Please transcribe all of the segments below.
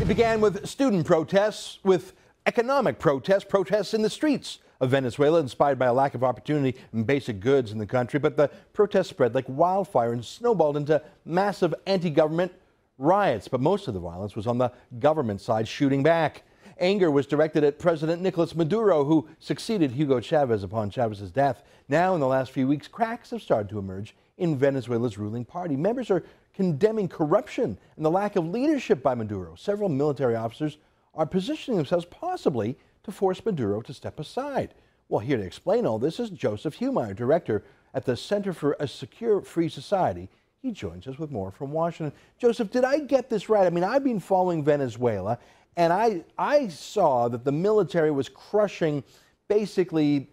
began with student protests, with economic protests in the streets of Venezuela, inspired by a lack of opportunity and basic goods in the country. But the protests spread like wildfire and snowballed into massive anti-government riots. But most of the violence was on the government side, shooting back. Anger was directed at President Nicolas Maduro, who succeeded Hugo Chavez upon Chavez's death. Now, in the last few weeks, cracks have started to emerge in Venezuela's ruling party. Members are condemning corruption and the lack of leadership by Maduro. Several military officers are positioning themselves possibly to force Maduro to step aside. Well, here to explain all this is Joseph Humeyer, director at the Center for a Secure Free Society. He joins us with more from Washington. Joseph, did I get this right? I mean, I've been following Venezuela, and I saw that the military was crushing basically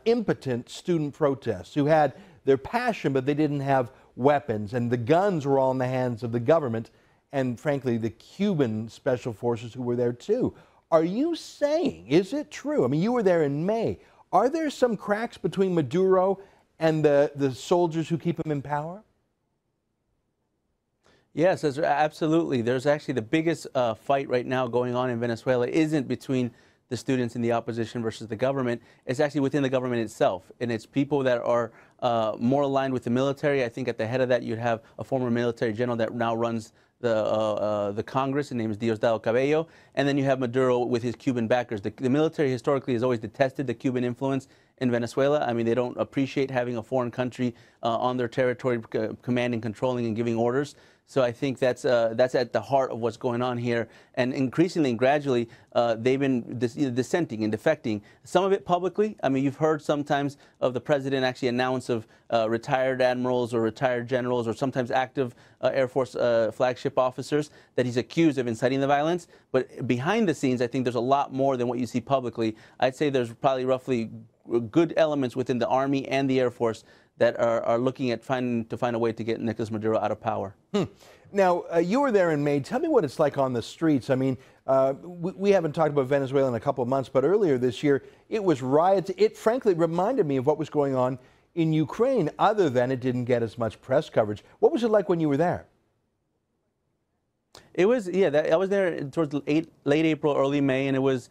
impotent student protests who had their passion, but they didn't have weapons, and the guns were all in the hands of the government and, frankly, the Cuban special forces who were there too. Are you saying, is it true? I mean, you were there in May. Are there some cracks between Maduro and the soldiers who keep him in power? Yes, absolutely. There's actually the biggest fight right now going on in Venezuela isn't between the students in the opposition versus the government. It's actually within the government itself, and it's people that are more aligned with the military. I think at the head of that you'd have a former military general that now runs the Congress. His name is Diosdado Cabello, and then you have Maduro with his Cuban backers. The military historically has always detested the Cuban influence in Venezuela. I mean, they don't appreciate having a foreign country on their territory, commanding, controlling, and giving orders. So I think that's at the heart of what's going on here. And increasingly and gradually, they've been dissenting and defecting. Some of it publicly. I mean, you've heard sometimes of the president actually announce of retired admirals or retired generals or sometimes active Air Force flagship officers that he's accused of inciting the violence. But behind the scenes, I think there's a lot more than what you see publicly. I'd say there's probably roughly good elements within the Army and the Air Force that are looking at trying to find a way to get Nicolas Maduro out of power. Now, you were there in May. Tell me what it's like on the streets. I mean, we haven't talked about Venezuela in a couple of months, but earlier this year, it was riots. It frankly reminded me of what was going on in Ukraine, other than it didn't get as much press coverage. What was it like when you were there? It was, yeah, I was there towards late April, early May, and it was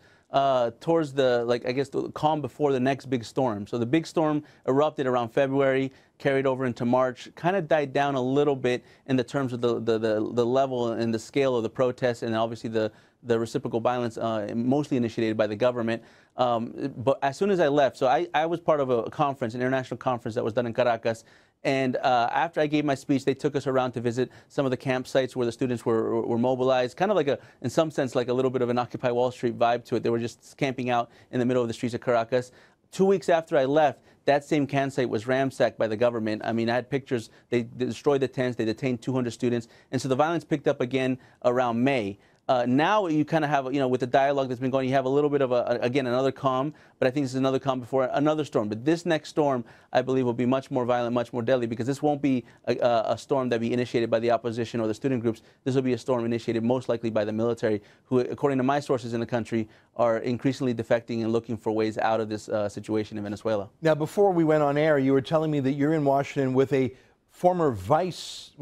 towards the, I guess, the calm before the next big storm. So the big storm erupted around February, carried over into March, kind of died down a little bit in the terms of the level and the scale of the protests, and obviously the reciprocal violence mostly initiated by the government. But as soon as I left, so I was part of a conference, an international conference that was done in Caracas. And after I gave my speech, they took us around to visit some of the campsites where the students were mobilized, kind of like in some sense, like a little bit of an Occupy Wall Street vibe to it. They were just camping out in the middle of the streets of Caracas. 2 weeks after I left, that same campsite was ransacked by the government. I mean, I had pictures. They destroyed the tents. They detained 200 students. And so the violence picked up again around May. Now you kind of have, with the dialogue that's been going, you have a little bit of, again, another calm, but I think this is another calm before another storm. But this next storm, I believe, will be much more violent, much more deadly, because this won't be a storm that be initiated by the opposition or the student groups. This will be a storm initiated most likely by the military, who, according to my sources in the country, are increasingly defecting and looking for ways out of this situation in Venezuela. Now, before we went on air, you were telling me that you're in Washington with a former vice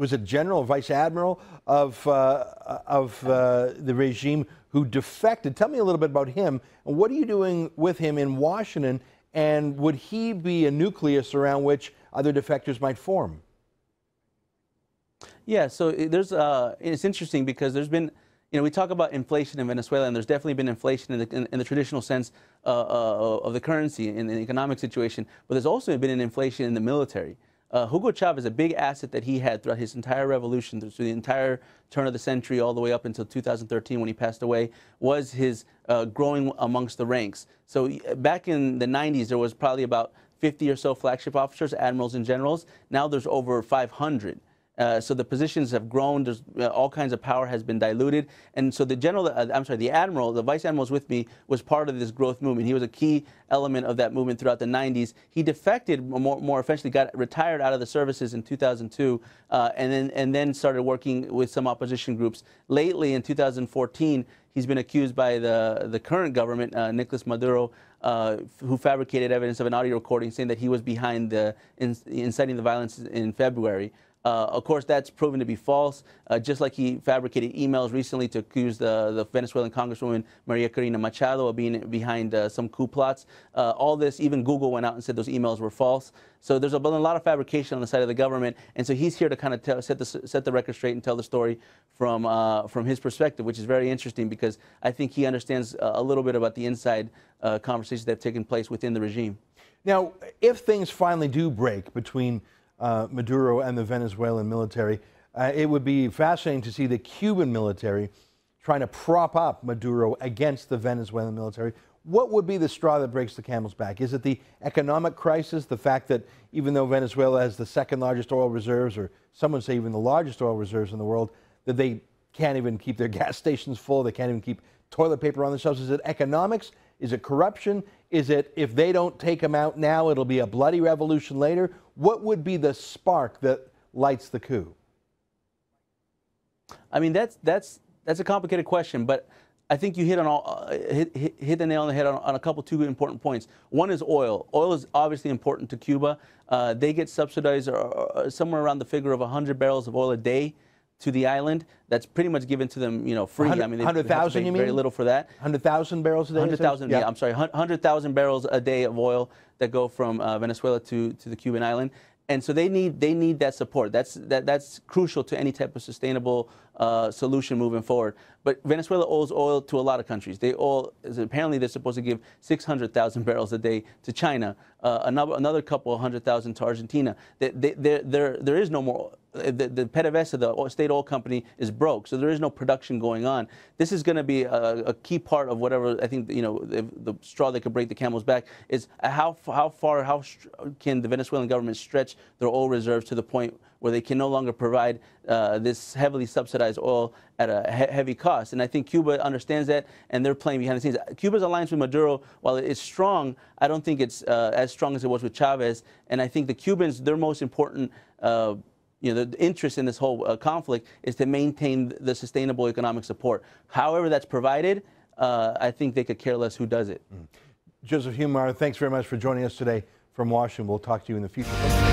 admiral of the regime who defected. Tell me a little bit about him, and what are you doing with him in Washington, and would he be a nucleus around which other defectors might form? Yeah, so it's interesting because there's been, we talk about inflation in Venezuela, and there's definitely been inflation in the traditional sense of the currency, in the economic situation, but there's also been an inflation in the military. Hugo Chavez, a big asset that he had throughout his entire revolution, through the entire turn of the century, all the way up until 2013 when he passed away, was his growing amongst the ranks. So back in the 90s, there was probably about 50 or so flagship officers, admirals and generals. Now there's over 500. So the positions have grown. There's all kinds of power has been diluted, and so the admiral, the vice admiral, was with me, was part of this growth movement. He was a key element of that movement throughout the 90s. He defected more eventually, got retired out of the services in 2002, and then started working with some opposition groups. Lately, in 2014, he's been accused by the current government, Nicolas Maduro, who fabricated evidence of an audio recording saying that he was behind inciting the violence in February. Of course, that's proven to be false, just like he fabricated emails recently to accuse the Venezuelan Congresswoman Maria Corina Machado of being behind some coup plots. All this, even Google went out and said those emails were false. So there's been a lot of fabrication on the side of the government, and so he's here to kind of set the record straight and tell the story from his perspective, which is very interesting because I think he understands a little bit about the inside conversations that have taken place within the regime. Now, if things finally do break between Maduro and the Venezuelan military, it would be fascinating to see the Cuban military trying to prop up Maduro against the Venezuelan military. What would be the straw that breaks the camel's back? Is it the economic crisis, the fact that even though Venezuela has the second largest oil reserves, or some would say even the largest oil reserves in the world, that they can't even keep their gas stations full, they can't even keep toilet paper on themselves? Is it economics? Is it corruption? Is it if they don't take them out now, it'll be a bloody revolution later? What would be the spark that lights the coup? I mean, that's a complicated question, but I think you hit the nail on the head on a couple two important points. One is oil. Oil is obviously important to Cuba. They get subsidized somewhere around the figure of 100 barrels of oil a day to the island. That's pretty much given to them, free. I mean, 100,000, you mean? Very little for that. 100,000 barrels a day? 100,000, yeah, I'm sorry, 100,000 barrels a day of oil that go from Venezuela to the Cuban island. And so they need that support. That's crucial to any type of sustainable solution moving forward. But Venezuela owes oil to a lot of countries. Apparently they're supposed to give 600,000 barrels a day to China, another couple 100,000 to Argentina. There is no more. The PDVSA, the state oil company, is broke, so there is no production going on. This is going to be a key part of whatever, I think, the straw that could break the camel's back is how far can the Venezuelan government stretch their oil reserves to the point where they can no longer provide this heavily subsidized oil at a heavy cost. And I think Cuba understands that, and they're playing behind the scenes. Cuba's alliance with Maduro, while it's strong, I don't think it's as strong as it was with Chavez. And I think the Cubans, their most important the interest in this whole conflict is to maintain the sustainable economic support. However that's provided, I think they could care less who does it. Joseph Humar, thanks very much for joining us today from Washington. We'll talk to you in the future.